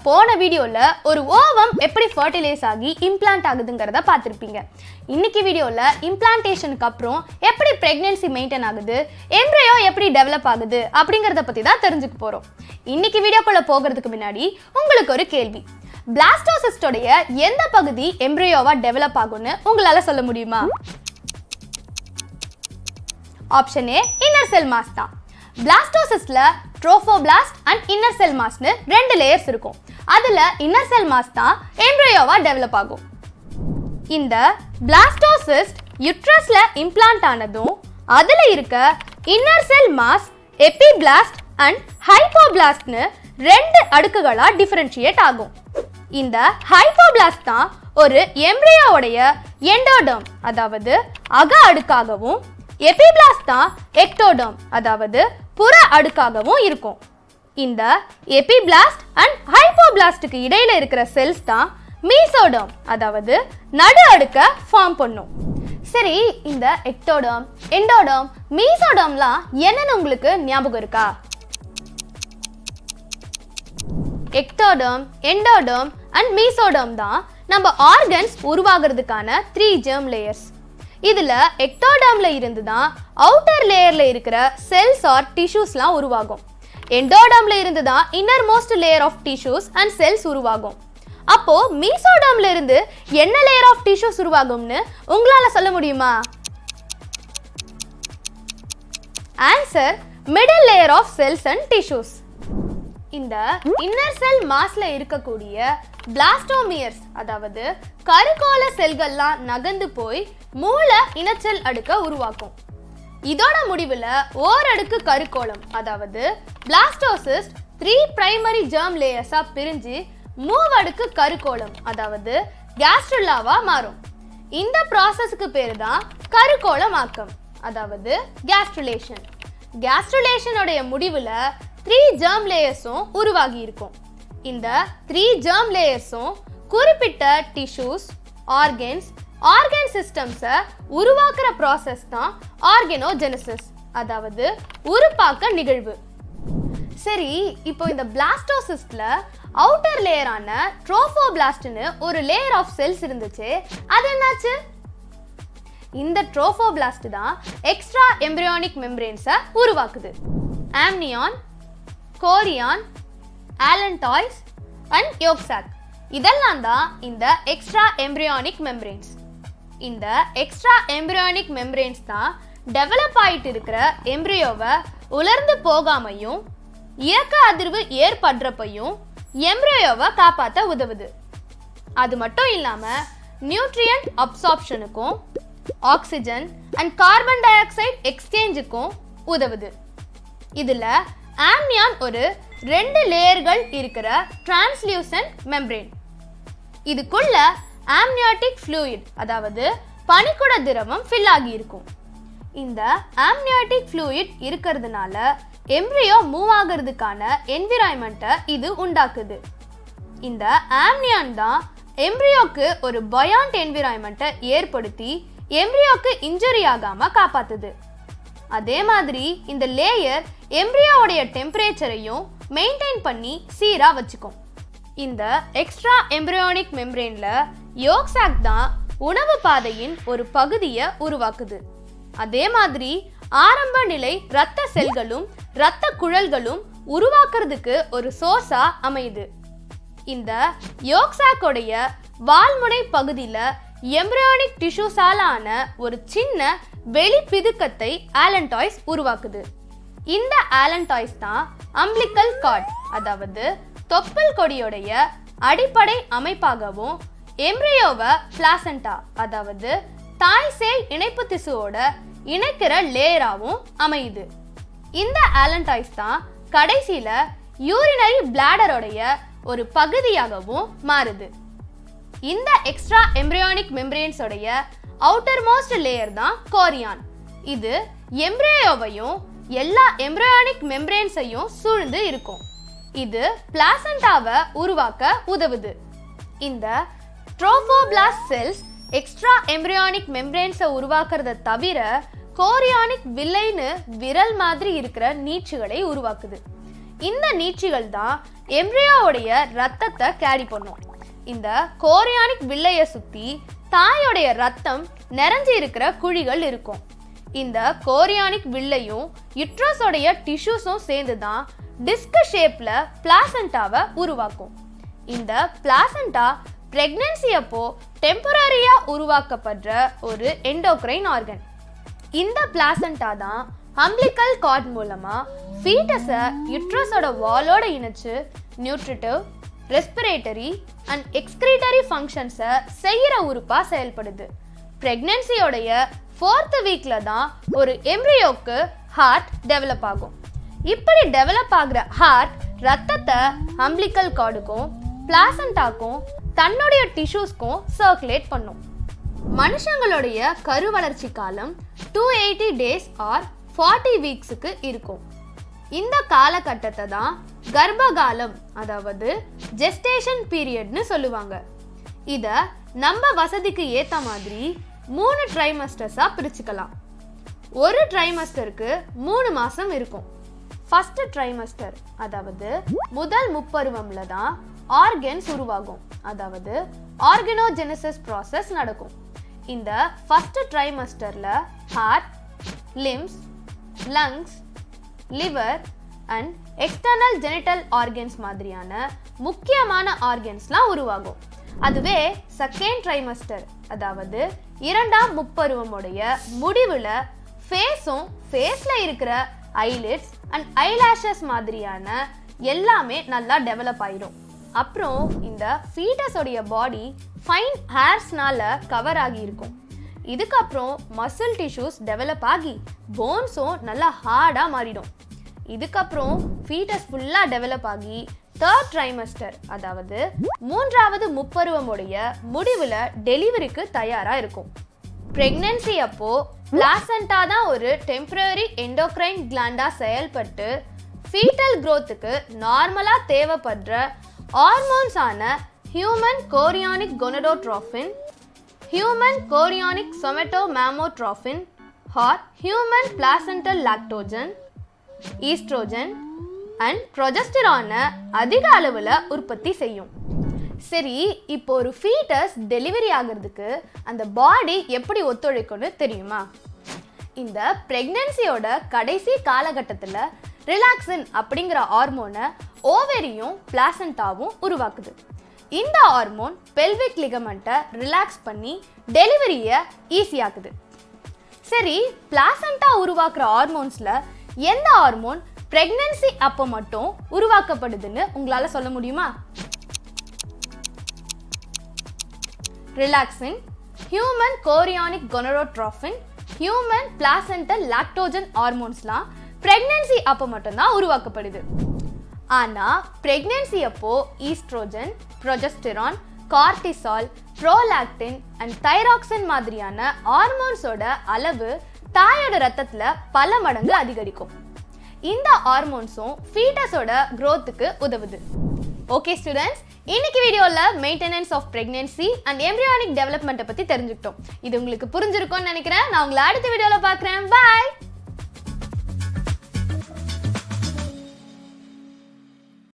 போன வீடியோல ஒரு ஓவம் எப்படி ஃபர்டிலைஸ் ஆகி இம்ப்ளான்ட் ஆகுதுங்கிறத பார்த்துருப்பீங்க. இன்னைக்கு வீடியோல இம்ப்ளான்டேஷனுக்கு அப்புறம் எப்படி பிரெக்னன்சி மெயின்டைன் ஆகுது, எம்ப்ரியோ எப்படி டெவலப் ஆகுது அப்படிங்கிறத பற்றி தான் தெரிஞ்சுக்க போகிறோம். இன்னைக்கு வீடியோக்குள்ள போகிறதுக்கு முன்னாடி உங்களுக்கு ஒரு கேள்வி. பிளாஸ்டோசிஸ்டோடைய எந்த பகுதி எம்ப்ரியோவா டெவலப் ஆகும்னு உங்களால சொல்ல முடியுமா? Option A, inner cell mass தான். பிளாஸ்டோசிஸ்ட்ல ட்ரோஃபோபிளாஸ்ட் அண்ட் இன்னர் செல் மாஸ்னு ரெண்டு லேயர்ஸ் இருக்கும். அதுல இன்னர் செல் மாஸ் தான் எம்ப்ரியோவா டெவலப் ஆகும். இந்த பிளாஸ்டோசிஸ்ட் யுட்ரஸ்ல இம்ப்ளான்ட் ஆனதும் அதுல இருக்க இன்னர் செல் மாஸ் எபிபிளாஸ்ட் அண்ட் ஹைப்போபிளாஸ்ட்னு ரெண்டு அடுக்குகளா டிஃபரன்ஷியேட் ஆகும். இந்த ஹைப்போபிளாஸ்ட் தான் ஒரு எம்ப்ரியோவுடைய எண்டோடர்ம் அதாவது அக அடுக்காகவும், எபிபிளாஸ்ட் தான் எக்டோடர்ம் அதாவது புற அடுக்காகவும் இருக்கும். இந்த எபிபிளாஸ்ட் அண்ட் ஹைப்போபிளாஸ்டுக்கு இடையில இருக்கிற செல்ஸ் தான் மீசோடர்ம் அதாவது நடு அடுக்க ஃபார்ம் பண்ணும். சரி, இந்த எக்டோடர்ம், எண்டோடர்ம், மீசோடர்ம்லாம் என்னன்னு உங்களுக்கு ஞாபகம் இருக்கா? எக்டோடர்ம், எண்டோடர்ம் அண்ட் மீசோடர்ம் தான் நம்ம ஆர்கன்ஸ் உருவாகிறதுக்கான 3 germ லேயர்ஸ். இதுல எக்டோடர்ம்ல இருந்து தான் அவுட்டர் லேயர்ல இருக்கிற செல்ஸ் ஆர் டிஷ்யூஸ்லாம் உருவாகும். எண்டோடர்ம்ல இருந்து தான் inner most layer of tissues and cells உருவாகும். அப்போ மீசோடர்ம்ல இருந்து என்ன லேயர் ஆஃப் டிஷ்யூஸ் உருவாகும்னு உங்களால சொல்ல முடியுமா? Answer, middle layer of cells and tissues. இந்த இன்னர் செல் மாஸ்ல இருக்கக்கூடிய பிளாஸ்டோமியர்ஸ் அதாவது கருக்கோள செல்கள்லாம் நகர்ந்து போய் மூல இனச்செல் அடுக்க உருவாக்கும். இதோட முடிவுல ஓரடுக்கு கருக்கோளம் அதாவது பிளாஸ்டோசிஸ்ட் 3 பிரைமரி germ லேயர்ஸா பிரிஞ்சு மூவடுக்கு கருக்கோளம் அதாவது கேஸ்ட்ருல்லாவா மாறும். இந்த ப்ராசஸ்க்கு பேரு தான் கருக்கோளமாக்கம் அதாவது கேஸ்ட்ருலேஷன். கேஸ்ட்ருலேஷனுடைய முடிவுல 3 germ லேயர்ஸும் உருவாகி இருக்கும். இந்த 3 germ லேயர்ஸும் குறிப்பிட்ட டிஷ்யூஸ், ஆர்கன் சிஸ்டம்ஸை உருவாக்குற ப்ராசஸ் தான் ஆர்கனோஜெனசிஸ் அதாவது உருப்பாக்க நிகழ்வு. சரி, இப்போ இந்த பிளாஸ்டோசிஸ்ட்ல அவுட்டர் லேயரான ட்ரோஃபோபிளாஸ்ட்னு ஒரு லேயர் ஆஃப் செல்ஸ் இருந்துச்சு, அது என்னாச்சு? இந்த ட்ரோஃபோபிளாஸ்ட் தான் எக்ஸ்ட்ரா எம்பிரியானிக் மெம்பரேன்ஸை உருவாக்குது. ஆம்னியான், கோரியான், ஆலன்டாய்ஸ் அண்ட் யோக்சாக் இதெல்லாம் தான் இந்த எக்ஸ்ட்ரா எம்பிரியானிக் மெம்பரேன்ஸ். இந்த எக்ஸ்ட்ரா எம்பிரியானிக் மெம்பரேன்ஸ் தான் டெவலப் ஆயிட்டு இருக்கிற எம்ப்ரியோவை உலர்ந்து போகாமையும் இயக்க அதிர்வு ஏற்படுறப்பையும் எம்ப்ரியோவை காப்பாற்ற உதவுது. அது மட்டும் இல்லாம நியூட்ரியன்ட் அப்சார்ப்ஷனுக்கும் oxygen and carbon dioxide எக்ஸ்சேஞ்சுக்கும் உதவுது. இதுல ஆம்னியான் ஒரு 2 லேயர்கள் இருக்கிற டிரான்ஸ்லூசன்ட் மெம்பரேன். இதுக்குள்ள ஆம்னியாட்டிக் ஃப்ளூயிட் அதாவது பனிக்குட திரவம் ஃபில் ஆகி இருக்கும். இந்த ஆம்னியாட்டிக் ஃப்ளூயிட் இருக்கிறதுனால எம்ப்ரியோ மூவ் ஆகிறதுக்கான என்விரான்மெண்ட்டை இது உண்டாக்குது. இந்த ஆம்னியான் தான் எம்ப்ரியோக்கு ஒரு பயாண்ட் என்விரான்மெண்ட்டை ஏற்படுத்தி எம்ப்ரியோக்கு இன்ஜுரி ஆகாம காப்பாத்துது. அதே மாதிரி இந்த லேயர் எம்ப்ரியோவுடைய டெம்பரேச்சரையும் மெயின்டைன் பண்ணி சீரா வச்சுக்கும். இந்த எக்ஸ்ட்ரா எம்பிரியானிக் மெம்பரேன்ல யோக்சாக் தான் உணவு பாதையின் ஒரு பகுதியை உருவாக்குது. அதே மாதிரி ஆரம்ப நிலை இரத்த செல்களும் இரத்த குழல்களும் உருவாக்குறதுக்கு ஒரு சோர்ஸா அமையுது. இந்த யோக்சாக்கோடைய வால்முனை பகுதியில எம்பிரியானிக் டிஷ்யூஸால ஆன ஒரு சின்ன வெளி பிதுக்கத்தை ஆலன்டாய்ஸ் உருவாக்குது. இந்த ஆலன்டாய்ஸ் தான் அம்பிளிக்கல் கார்ட் அதாவது தொப்புள் கொடியோடைய அடிப்படை அமைப்பாகவும் எம்ப்ரியோவை பிளாசண்டா அதாவது தாய் சேய் இணைப்பு திசுவோட இணைக்கிற லேயராகவும் அமையுது. இந்த ஆலன்டாய்ஸ் தான் கடைசியில யூரினரி பிளாடரோடைய ஒரு பகுதியாகவும் மாறுது. இந்த எக்ஸ்ட்ரா எம்பிரியானிக் மெம்பரேன்ஸோடைய அவுட்டர் மோஸ்ட் லேயர் தான் கோரியான். இது எம்ப்ரியோவையும் எல்லா எம்பிரியானிக் மெம்பரேன்ஸையும் சூழ்ந்து இருக்கும். இது பிளாசண்டாவை உருவாக்க உதவுது. இந்த ட்ரோஃபோபிளாஸ்ட் செல்ஸ் எக்ஸ்ட்ரா எம்பிரியானிக் மெம்பரேன்ஸை உருவாக்குறத தவிர கோரியானிக் வில்லைன்னு விரல் மாதிரி இருக்கிற நீட்சிகளை உருவாக்குது. இந்த நீட்சிகள் தான் எம்ப்ரியோவுடைய ரத்தத்தை கேரி பண்ணும். இந்த கோரியானிக் வில்லையை சுற்றி தாயோடைய ரத்தம் நிறைஞ்சி இருக்கிற குழிகள் இருக்கும். இந்த கோரியானிக் வில்லையும் யுட்ரஸோடைய டிஷ்யூஸும் சேர்ந்து தான் டிஸ்க் ஷேப்ல பிளாசண்டாவை உருவாக்கும். இந்த பிளாசண்டா பிரெக்னன்சி அப்போ டெம்பரரியா உருவாக்கப்படுற ஒரு எண்டோக்ரைன் ஆர்கன். இந்த பிளாசண்டா தான் அம்பிளிக்கல் கார்ட் மூலமா ஃபீட்டஸை யுட்ரஸோட வாலோட இணைச்சு நியூட்ரிட்டிவ், ரெஸ்பிரேட்டரி அண்ட் எக்ஸ்கிரீட்டரி ஃபங்க்ஷன்ஸை செய்கிற உறுப்பாக செயல்படுது. ப்ரெக்னென்சியோடைய 4th வீக்ல தான் ஒரு எம்ப்ரியோக்கு ஹார்ட் டெவலப் ஆகும். இப்படி டெவலப் ஆகிற ஹார்ட் ரத்தத்தை அம்பிளிக்கல் கார்டுக்கும் பிளாசண்டாக்கும் தன்னுடைய டிஷ்யூஸ்க்கும் சர்க்குலேட் பண்ணும். மனுஷங்களுடைய கருவளர்ச்சி காலம் 280 days ஆர் 40 வீக்ஸுக்கு இருக்கும். இந்த காலகட்டத்தை தான் கர்ப்பகாலம், அதாவது ஜெஸ்டேஷன் பீரியட்னு சொல்லுவாங்க. இதை நம்ம வசதிக்கு ஏற்ற மாதிரி 3 ட்ரைமஸ்டர்ஸாக பிரிச்சுக்கலாம். ஒரு ட்ரைமஸ்டருக்கு 3 மாதம் இருக்கும். ஃபர்ஸ்ட் ட்ரைமஸ்டர், அதாவது முதல் முப்பருவம்ல தான் ஆர்கன்ஸ் உருவாகும், அதாவது ஆர்கனோஜெனசிஸ் ப்ராசஸ் நடக்கும். இந்த ஃபர்ஸ்ட் ட்ரைமஸ்டர்ல heart, limbs, lungs, liver and external genital organs மாதிரியான முக்கியமான ஆர்கன்ஸ்லாம் உருவாகும். அதுவே செகண்ட் ட்ரைமஸ்டர், அதாவது 2ஆம் முப்பருவமுடைய முடிவில் ஃபேஸில் இருக்கிற ஐலிட்ஸ் அண்ட் ஐலாஷஸ் மாதிரியான எல்லாமே நல்லா டெவலப் ஆயிடும். அப்புறம் இந்த ஃபீட்டஸோடைய பாடி ஃபைன் ஹேர்ஸ்னால கவர் ஆகி இருக்கும். இதுக்கப்புறம் மசில் டிஷ்யூஸ் டெவலப் ஆகி போன்ஸும் நல்லா ஹார்டாக மாறிடும். இதுக்கப்புறம் ஃபீட்டஸ் ஃபுல்லாக டெவலப் ஆகி 3rd ட்ரைமஸ்டர், அதாவது 3ஆவது முப்பருவமுடைய முடிவில் டெலிவரிக்கு தயாராக இருக்கும். ப்ரெக்னன்சி அப்போ பிளாசண்டா தான் ஒரு டெம்பரரி எண்டோக்ரைன் கிளாண்டாக செயல்பட்டு ஃபீட்டல் க்ரோத்துக்கு நார்மலாக தேவைப்படுற ஹார்மோன்ஸான human chorionic gonadotropin, human chorionic somatomammotropin or human placental lactogen, oestrogen and ப்ரொஜெஸ்டரானை அதிக அளவில் உற்பத்தி செய்யும். சரி, இப்போ ஒரு ஃபீட்டஸ் டெலிவரி ஆகிறதுக்கு அந்த பாடி எப்படி ஒத்துழைக்கும்னு தெரியுமா? இந்த ப்ரெக்னன்சியோட கடைசி காலகட்டத்தில் ரிலாக்சின் அப்படிங்கிற ஹார்மோனை ஓவேரியும் பிளாசண்டாவும் உருவாக்குது. இந்த ஹார்மோன் பெல்விக் லிகமெண்ட்டை ரிலாக்ஸ் பண்ணி டெலிவரியை ஈஸியாக்குது. சரி, பிளாசண்டா உருவாக்குற ஹார்மோன்ஸில் எந்த ஹார்மோன் பிரெக்னன்சி அப்போ மட்டும் உருவாக்கப்படுதுன்னு உங்களால் சொல்ல முடியுமா? Relaxin, human chorionic gonadotropin, human placental lactogen ஹார்மோன்ஸ்லாம் பிரெக்னன்சி அப்போ மட்டும்தான் உருவாக்கப்படுது. ஆனால் பிரெக்னன்சி அப்போ oestrogen, progesterone, cortisol, prolactin and thyroxine மாதிரியான ஹார்மோன்ஸோட அளவு தாயோட ரத்தத்தில் பல மடங்கு அதிகரிக்கும். இந்த ஹார்மோன்ஸும் ஃபீட்டஸோட க்ரோத்துக்கு உதவுது. ஓகே ஸ்டூடெண்ட்ஸ், இன்னைக்கு வீடியோவில் maintenance of pregnancy and embryonic டெவலப்மெண்ட்டை பற்றி தெரிஞ்சுக்கிட்டோம். இது உங்களுக்கு புரிஞ்சிருக்கும்னு நினைக்கிறேன். நான் உங்களை அடுத்த வீடியோவில் பார்க்குறேன். பாய்.